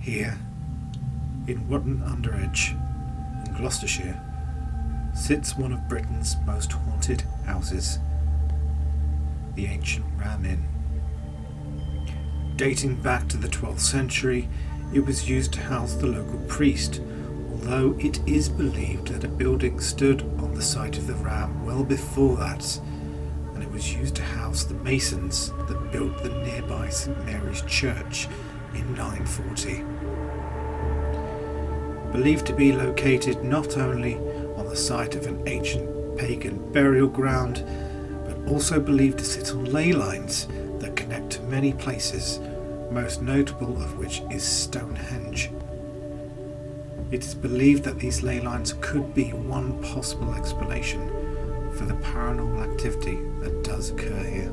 Here, in Wootton-under-Edge, in Gloucestershire, sits one of Britain's most haunted houses, the ancient Ram Inn. Dating back to the 12th century, it was used to house the local priest, although it is believed that a building stood on the site of the Ram well before that, and it was used to house the masons that built the nearby St Mary's Church in 940. Believed to be located not only on the site of an ancient pagan burial ground, but also believed to sit on ley lines that connect to many places, most notable of which is Stonehenge. It is believed that these ley lines could be one possible explanation for the paranormal activity that does occur here.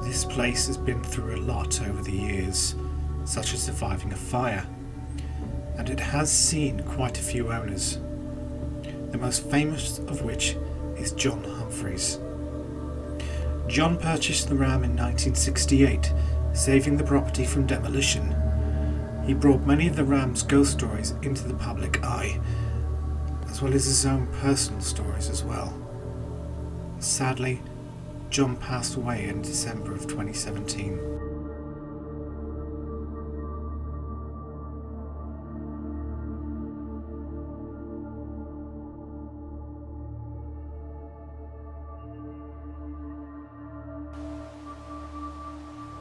This place has been through a lot over the years, such as surviving a fire, and it has seen quite a few owners, the most famous of which is John Humphreys. John purchased the Ram in 1968, saving the property from demolition. He brought many of the Ram's ghost stories into the public eye, as well as his own personal stories as well. Sadly, John passed away in December of 2017.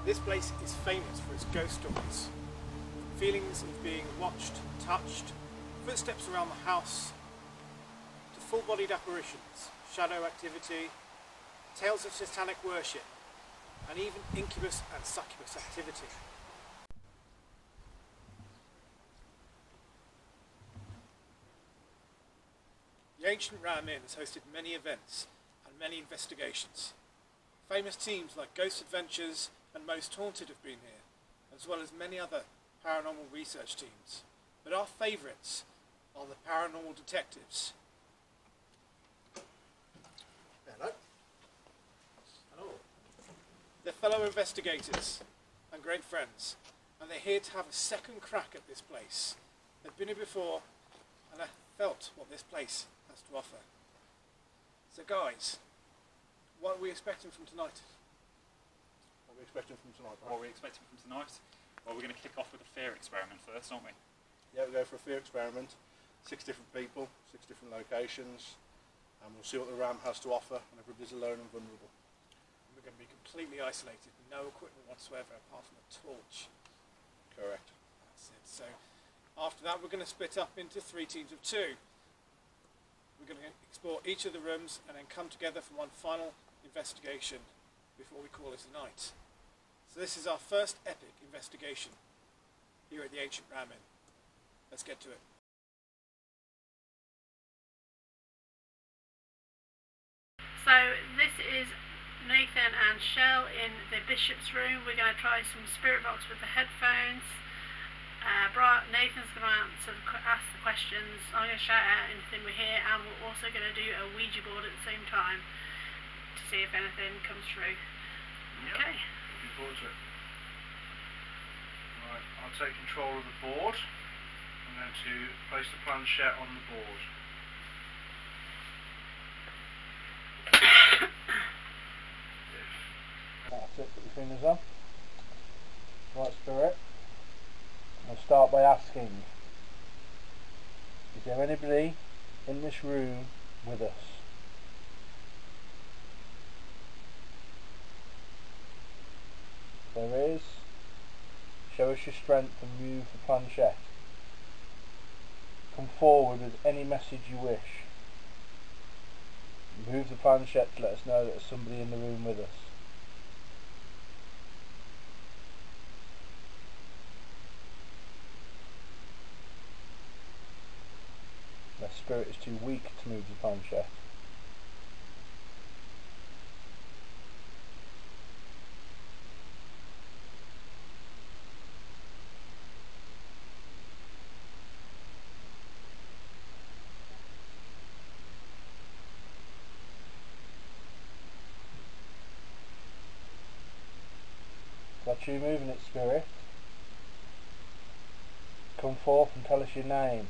This place is famous for its ghost stories, feelings of being watched, touched, footsteps around the house, to full-bodied apparitions, shadow activity, tales of satanic worship, and even incubus and succubus activity. The ancient Ram Inn has hosted many events and many investigations. Famous teams like Ghost Adventures and Most Haunted have been here, as well as many other paranormal research teams. But our favourites are the Paranormal Detectives. Hello. Hello. They're fellow investigators and great friends, and they're here to have a second crack at this place. They've been here before, and I felt what this place has to offer. So guys, what are we expecting from tonight? What are we expecting from tonight? What are we expecting from tonight? Well, we're going to kick off with a fear experiment first, aren't we? Yeah, we'll go for a fear experiment. 6 different people, 6 different locations, and we'll see what the Ram has to offer, and everybody's alone and vulnerable. We're going to be completely isolated, no equipment whatsoever apart from a torch. Correct. That's it. So after that we're going to split up into 3 teams of 2. We're going to explore each of the rooms and then come together for one final investigation before we call it a night. So this is our first epic investigation here at the ancient Ram Inn. Let's get to it. So this is Nathan and Shell in the Bishop's room. We're going to try some spirit box with the headphones. Nathan's going to ask the questions. I'm going to shout out anything we hear, and we're also going to do a Ouija board at the same time to see if anything comes through. Yep. Okay. Looking forward to it. Right, I'll take control of the board. I'm going to place the planchette on the board. That's it, put your fingers on. Right, spirit. I'll start by asking, is there anybody in this room with us? If there is, show us your strength and move the planchette. Come forward with any message you wish. Move the planchette to let us know that there's somebody in the room with us. The spirit is too weak to move the planchette. What are you moving it, spirit? Come forth and tell us your name.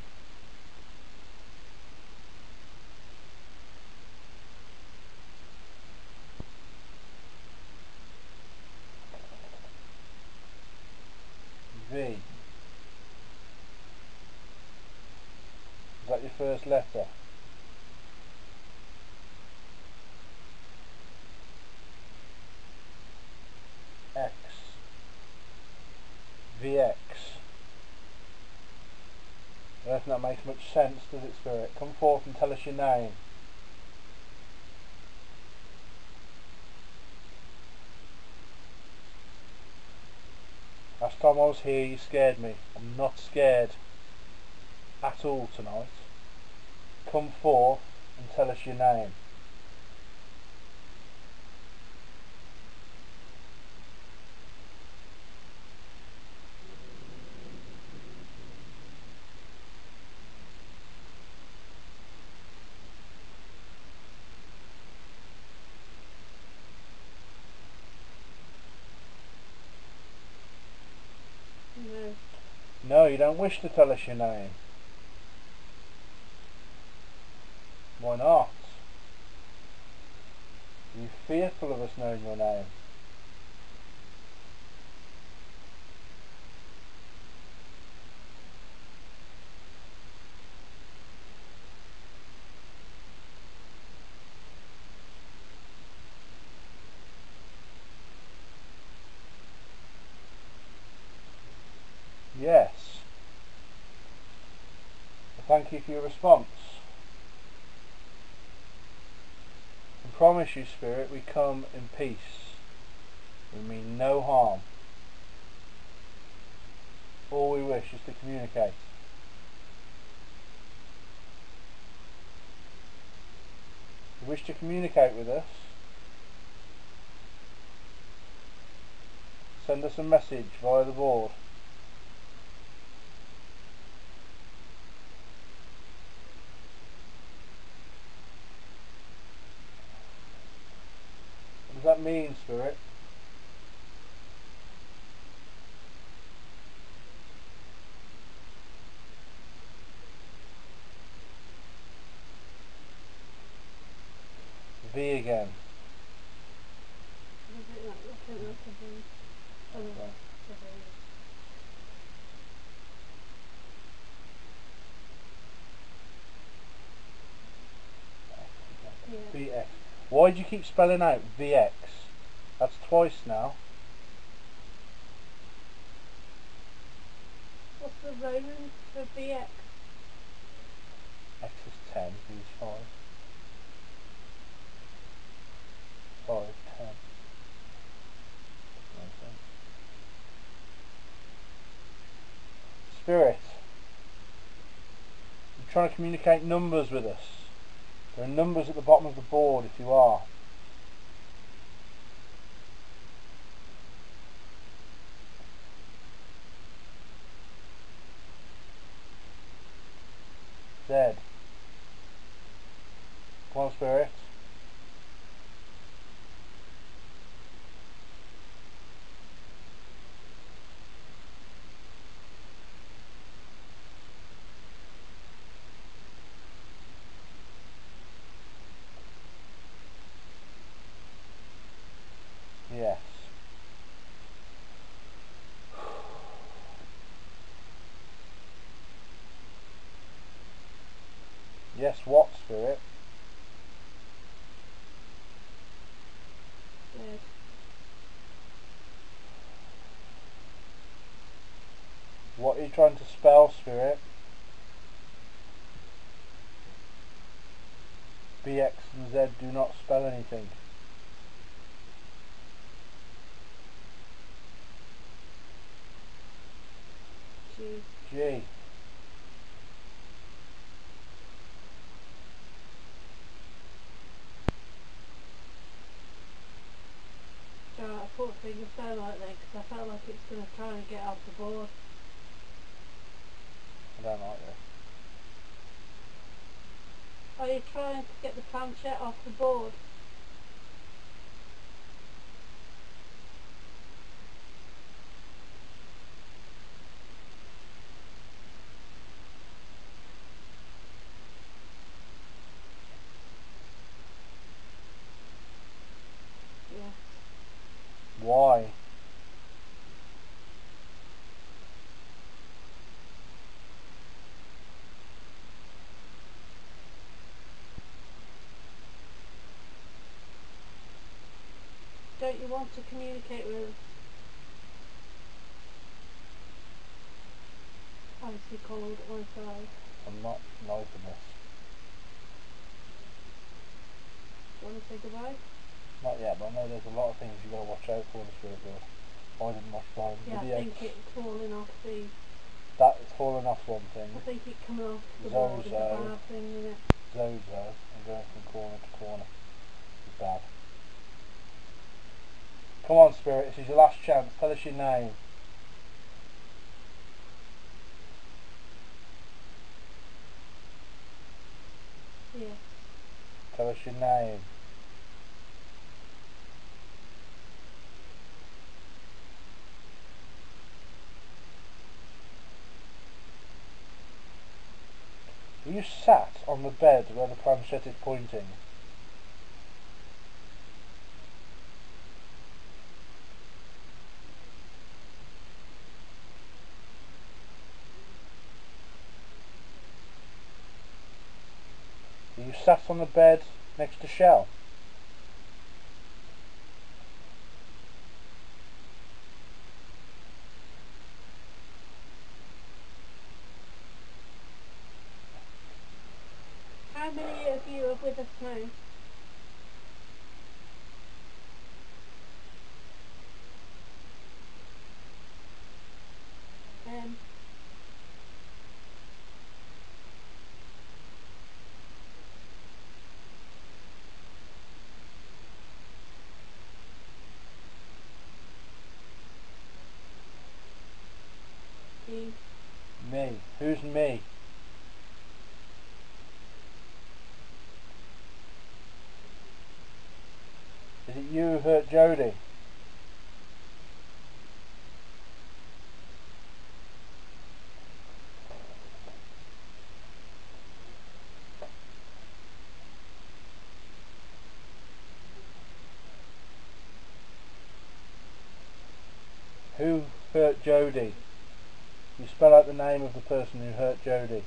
V. Is that your first letter? X. VX. I don't think that makes much sense, does it, spirit? Come forth and tell us your name. Last time I was here you scared me. I'm not scared at all tonight. Come forth and tell us your name. No. No, you don't wish to tell us your name. Why not? Are you fearful of us knowing your name? Yes. Thank you for your response. I promise you, spirit, we come in peace. We mean no harm. All we wish is to communicate. If you wish to communicate with us, send us a message via the board. What does that mean, spirit? V again. I think that's a V. Oh, no, Okay. it's a V. Yeah. VX. Why do you keep spelling out VX? That's twice now. What's the Roman for VX? X is 10, V is 5. 5, 10. Spirit, you're trying to communicate numbers with us. There are numbers at the bottom of the board if you are. Z. Come on, spirit. Yes. Yes, what, spirit? Dead. What are you trying to spell, spirit? BX and Z do not spell anything. G. G. So I put a finger down like that because I felt like it's going to try and get off the board. I don't like this. Are you trying to get the planchette off the board? Why? Don't you want to communicate with icy cold outside? I'm not liking this. Do you want to say goodbye? Not yet, but I know there's a lot of things you've got to watch out for in the spirit world. I didn't watch Prime Yeah, Video. I think it's falling off the... That's falling off one thing. I think it coming off the board is a Zozo. bad thing, isn't it? Zozo and going from corner to corner is bad. Come on, Spirit, this is your last chance. Tell us your name. Yeah. Tell us your name. Are you sat on the bed where the planchette is pointing? Are you sat on the bed next to Shell? How many of you are with us now? Um, you. Me. Who's me? Is it you who hurt Jodie? Who hurt Jodie? You spell out the name of the person who hurt Jodie.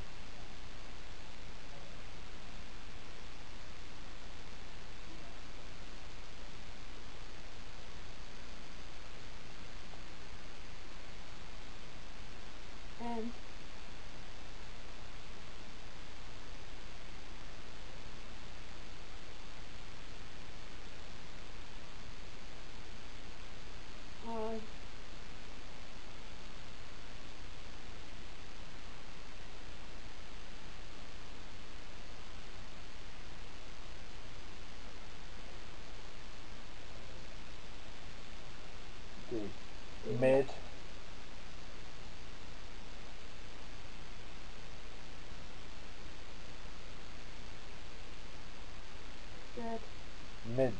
Um, I. Mid. Dead. Mids.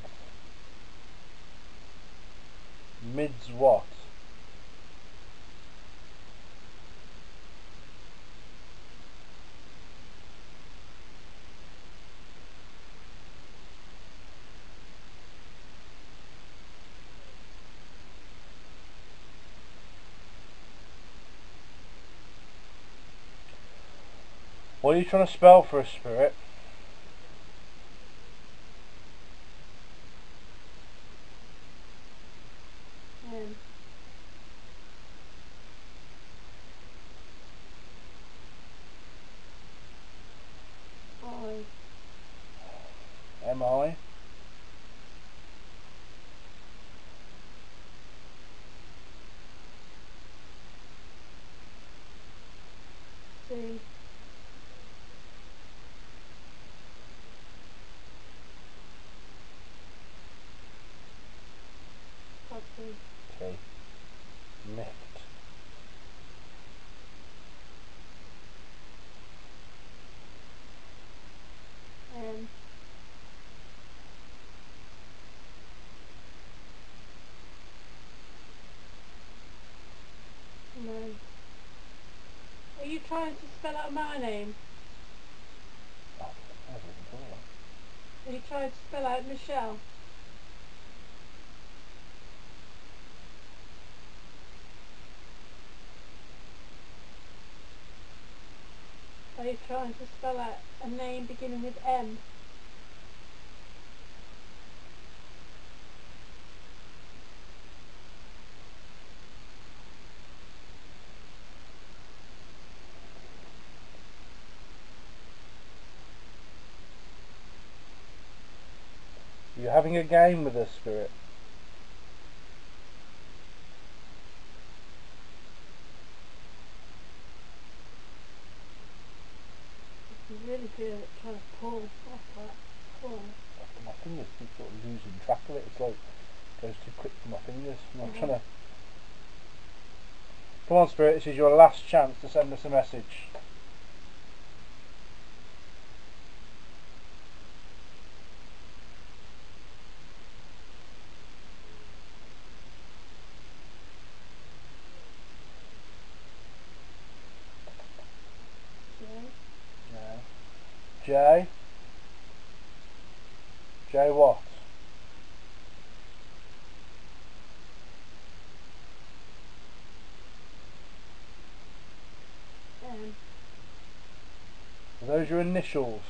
Mids what? What are you trying to spell for us, Spirit? Um, I. M-I? C. Copy. Okay. Miffed. Um, no. Are you trying to spell out my name? Oh, I wasn't even talking. Are you trying to spell out Michelle? trying to spell out a name beginning with M. You're having a game with us, Spirit. You're really good at trying to pull off that corner. My fingers keep sort of losing track of it. It's like it goes too quick for my fingers. I'm not trying to. Come on, Spirit. This is your last chance to send us a message. J? J what? Are those your initials?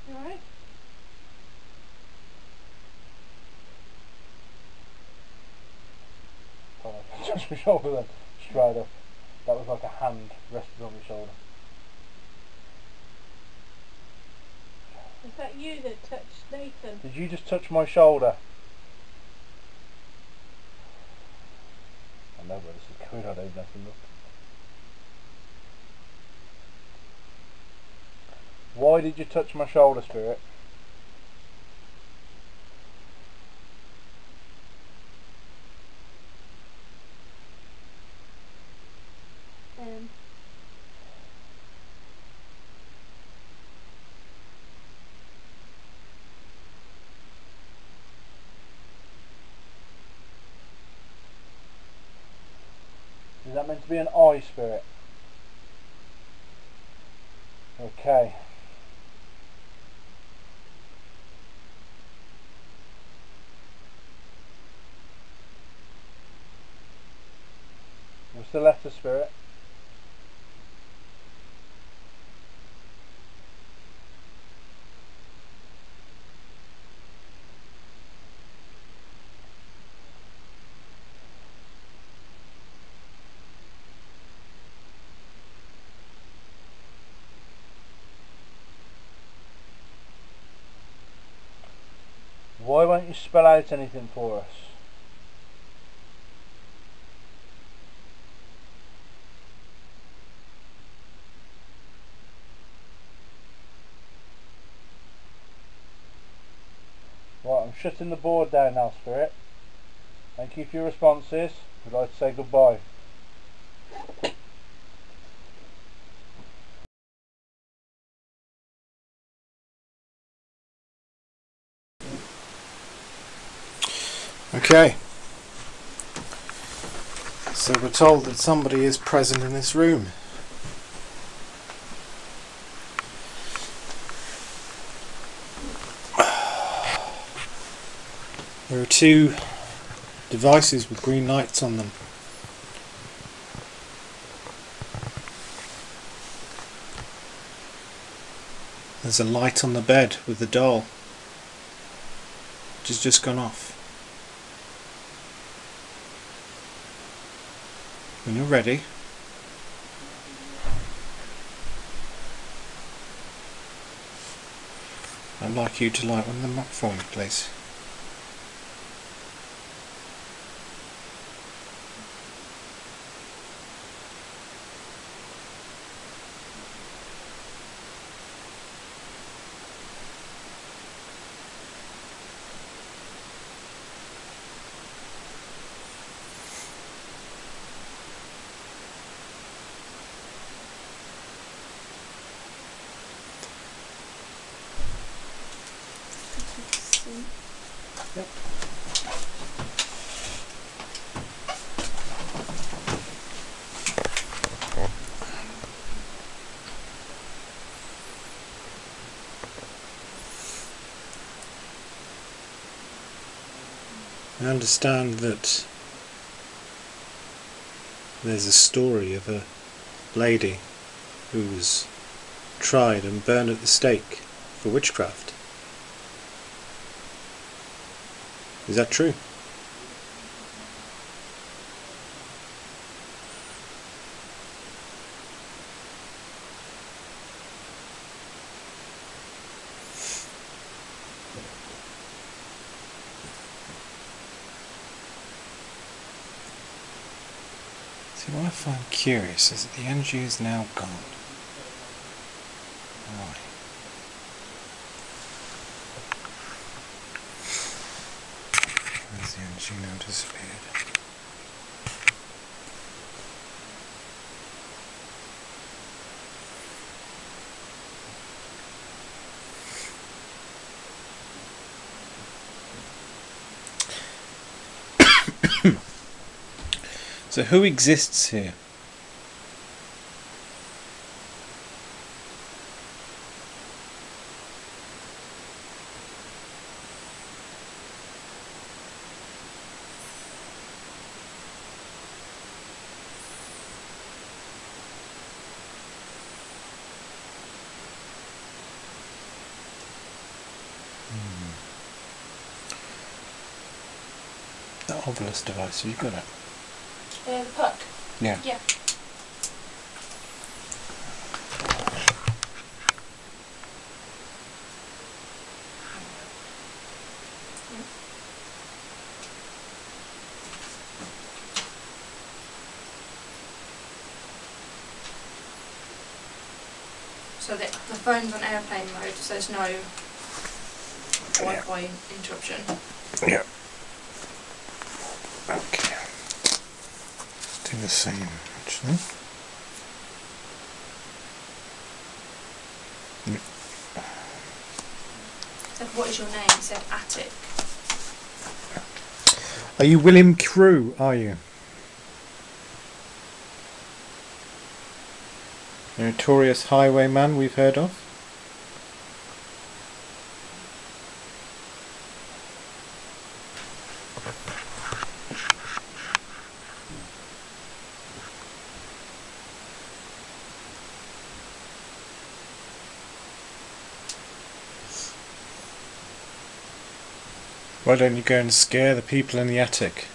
You alright? Oh, I touched my shoulder then, straight up. That was like a hand rested on my shoulder. Was that you that touched Nathan? Did you just touch my shoulder? I know where this is going, I don't have to look. Why did you touch my shoulder, Spirit? Is that meant to be an I, Spirit? Okay. What's the letter, Spirit? Why won't you spell out anything for us? Right, I'm shutting the board down now, Spirit. Thank you for your responses. I'd like to say goodbye. Okay. So we're told that somebody is present in this room. There are two devices with green lights on them. There's a light on the bed with the doll, which has just gone off. When you're ready, I'd like you to light one of them up for me, please. I understand that there's a story of a lady who was tried and burned at the stake for witchcraft. Is that true? See, what I find curious is that the energy is now gone. Why? Where's the energy now disappeared? So who exists here? The obelisk device, have you got it? The puck? Yeah. Yeah. So the phone's on airplane mode, so there's no Wi-Fi interruption. Yeah. Okay. Do the same, actually. So what is your name? It said Attic. Are you William Crewe, are you? The notorious highwayman we've heard of? Why don't you go and scare the people in the attic?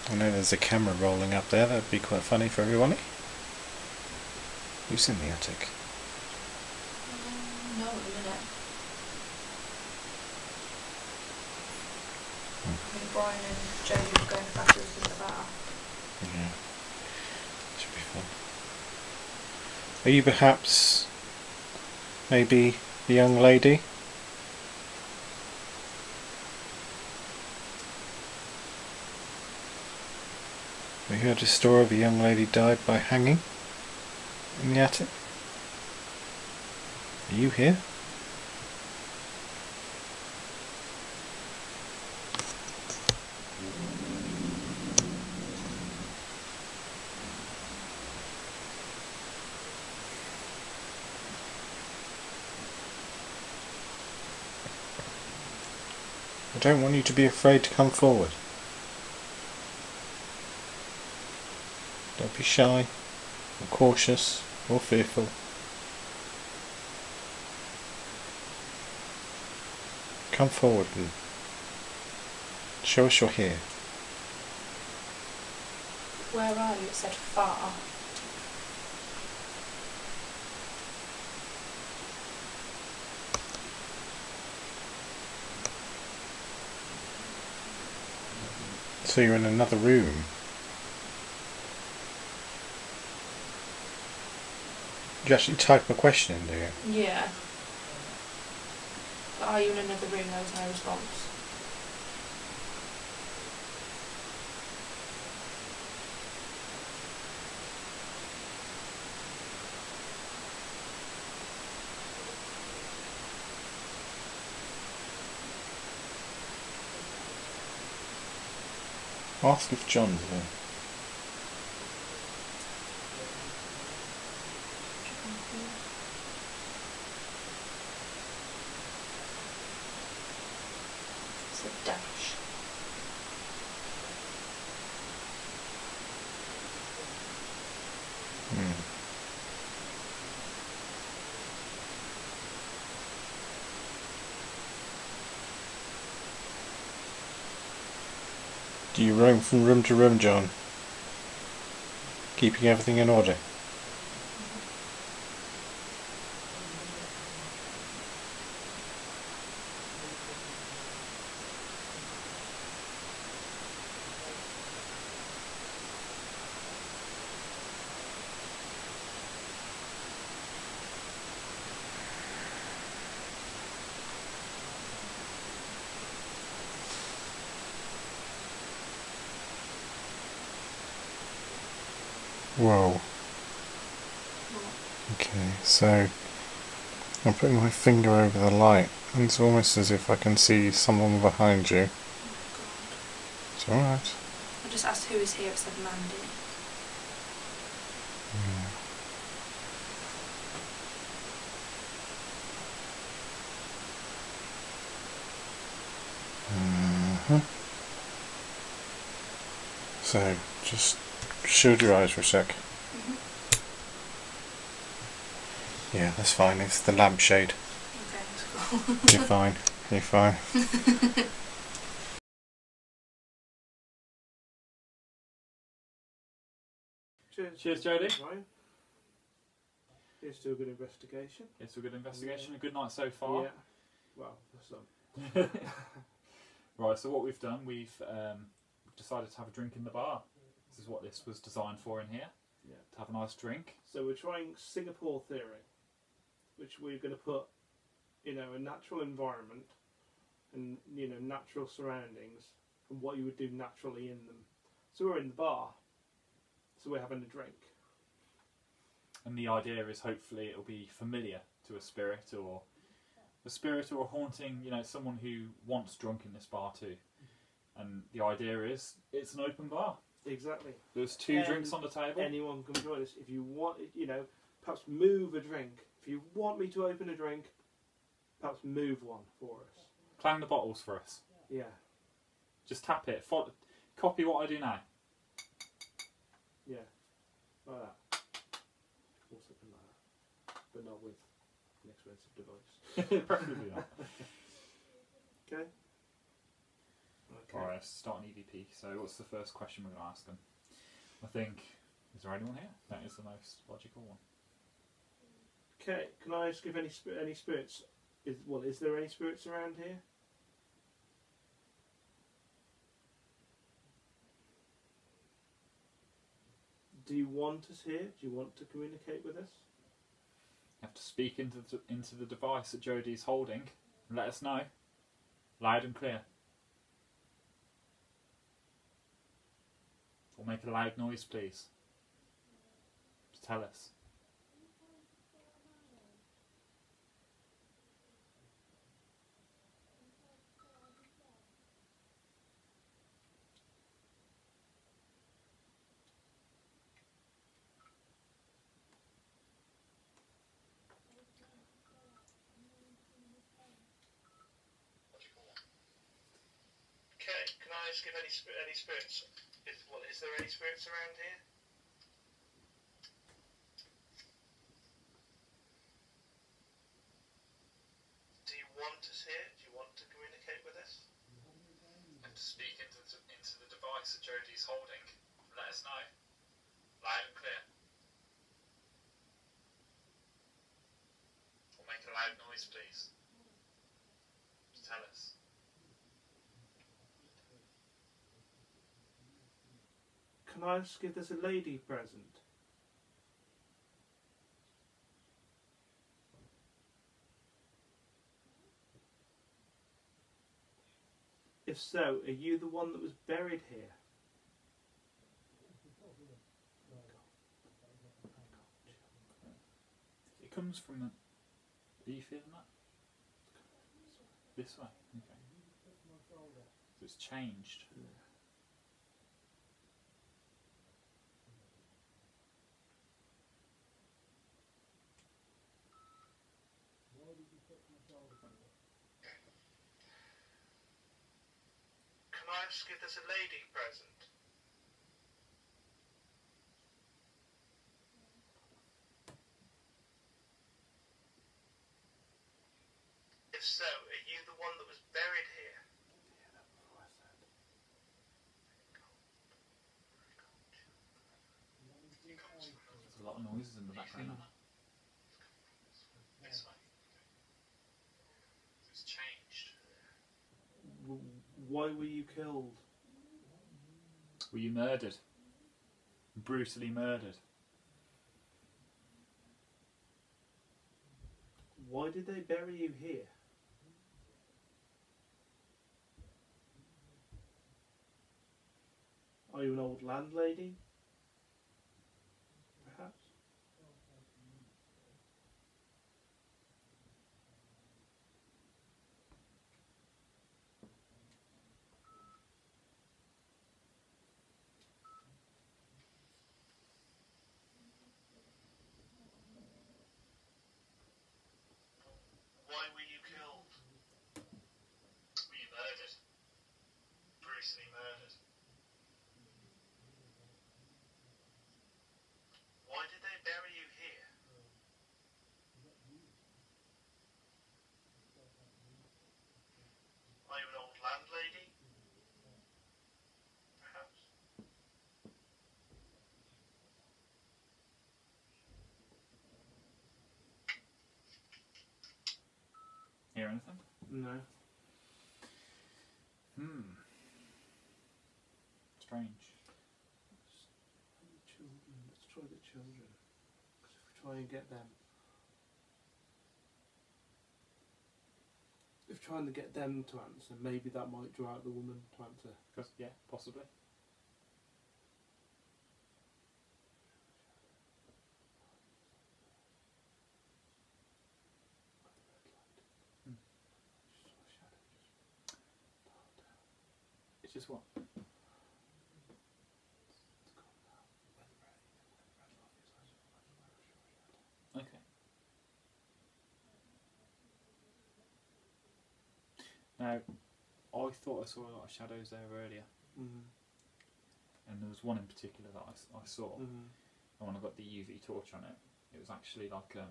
I know there's a camera rolling up there, that'd be quite funny for everyone. Who's in the attic? No, at the minute. I think Brian and Jodie were going backwards in the bar. Yeah. Should be fun. Are you perhaps maybe the young lady? We heard a story of a young lady died by hanging in the attic. Are you here? I don't want you to be afraid to come forward. Don't be shy, or cautious, or fearful. Come forward and show us you're here. Where are you? It said far. So you're in another room. You actually type a question in, do you? Yeah. But are you in another room? There was no response. Ask if John's there. a dash. Do you roam from room to room, John? Keeping everything in order? Whoa. Okay, so I'm putting my finger over the light, and it's almost as if I can see someone behind you. It's alright. I just asked who is here, it said Mandy. So, just shield your eyes for a sec. Yeah, that's fine. It's the lampshade. Okay, that's cool. You're fine. You're fine. Cheers, Jodie. Ryan. Here's to a good investigation. It's a good investigation. A good night so far. Yeah. Well, for some. Right. So what we've done, we've decided to have a drink in the bar. This is what this was designed for in here. Yeah. To have a nice drink. So we're trying Singapore theory, which we're going to put, a natural environment and, natural surroundings and what you would do naturally in them. So we're in the bar, so we're having a drink. And the idea is hopefully it'll be familiar to a spirit or a haunting, someone who wants drunk in this bar too. And the idea is it's an open bar. Exactly. There's two drinks on the table. Anyone can join us. If you want, perhaps move a drink. If you want me to open a drink, perhaps move one for us. Clang the bottles for us. Yeah. Just tap it. Copy what I do now. Yeah. Like that. Or something like that. But not with an expensive device. Preferably not. Okay. Alright, let's start an EVP. So what's the first question we're going to ask them? I think, is there anyone here? That is the most logical one. Okay, can I ask if any spirits... Is there any spirits around here? Do you want us here? Do you want to communicate with us? You have to speak into the device that Jodie's holding and let us know. Loud and clear. Or make a loud noise, please. Just tell us. Okay, can I ask if any spirits... Is there any spirits around here? Do you want us here? Do you want to communicate with us? And to speak into the device that Jodie's holding and let us know. Loud and clear. Or make a loud noise, please. Just tell us. Can I ask if there's a lady present? If so, are you the one that was buried here? It comes from the... Are you feeling that? This way? Okay. So it's changed. ask if there's a lady present? If so, are you the one that was buried here? There's a lot of noises in the background now. This way. It's changed. Why were you killed? Were you murdered? Brutally murdered? Why did they bury you here? Are you an old landlady? Perhaps? Why were you killed? Were you murdered? Brutally murdered. Why did they bury you here? Are you an old landlady? Perhaps. Hear anything? No. Strange. Children. Let's try the children. Because if we try and get them, if trying to get them to answer, maybe that might draw out the woman to answer. Yeah, possibly. It's just what? Okay. Now, I thought I saw a lot of shadows there earlier, and there was one in particular that I saw, and when I got the UV torch on it, it was actually like a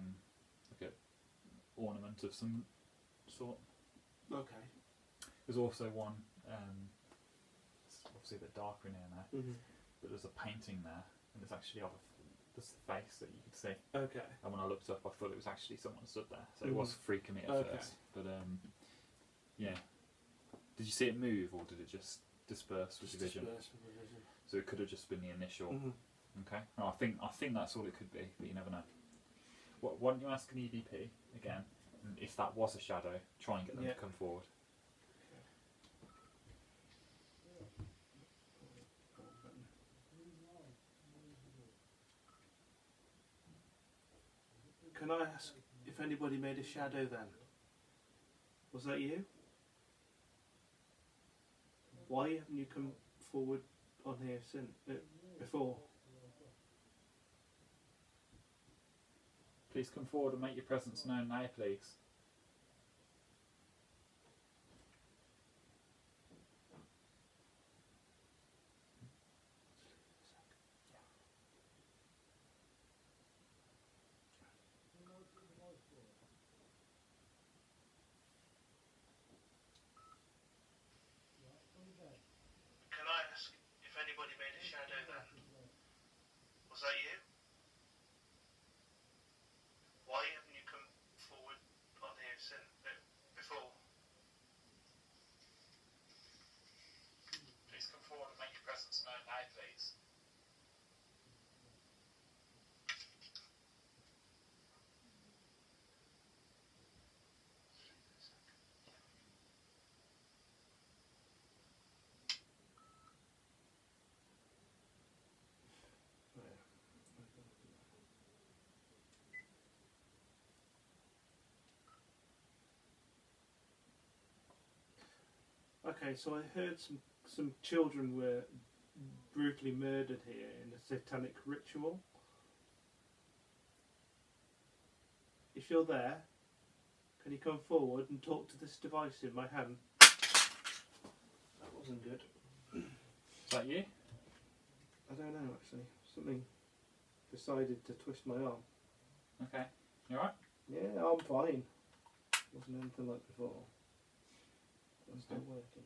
ornament of some sort. Okay. There's also one, it's obviously a bit darker in here now, but there's a painting there, and it's actually of there's the face that you could see. Okay. And when I looked up, I thought it was actually someone stood there, so it was freaking me at first. But yeah. Did you see it move, or did it just disperse with your vision? Disperse with the vision. So it could have just been the initial. Okay. No, I think that's all it could be, but you never know. Why don't you ask an EVP again, and if that was a shadow, try and get them to come forward. Can I ask if anybody made a shadow then? Was that you? Why haven't you come forward on here since before? Please come forward and make your presence known now, please. Can I ask if anybody made a shadow then? Was that you? Why haven't you come forward on here since before? Please come forward and make your presence known now, please. Okay, so I heard some children were brutally murdered here in a satanic ritual. If you're there, can you come forward and talk to this device in my hand? That wasn't good. Is that you? I don't know actually. Something decided to twist my arm. Okay. You alright? Yeah, I'm fine. Wasn't anything like before. I'm still working.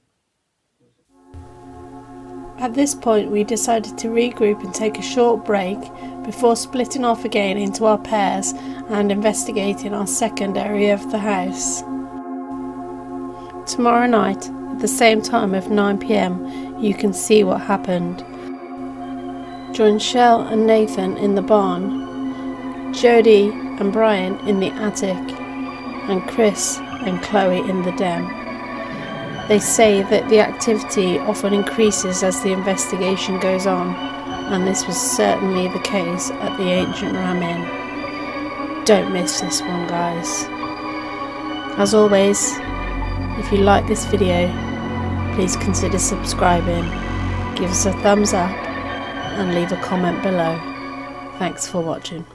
At this point we decided to regroup and take a short break before splitting off again into our pairs and investigating our second area of the house. Tomorrow night, at the same time of 9 PM, you can see what happened. Join Shell and Nathan in the barn, Jody and Brian in the attic, and Chris and Chloe in the den. They say that the activity often increases as the investigation goes on, and this was certainly the case at the Ancient Ram Inn. Don't miss this one, guys. As always, if you like this video, please consider subscribing, give us a thumbs up and leave a comment below. Thanks for watching.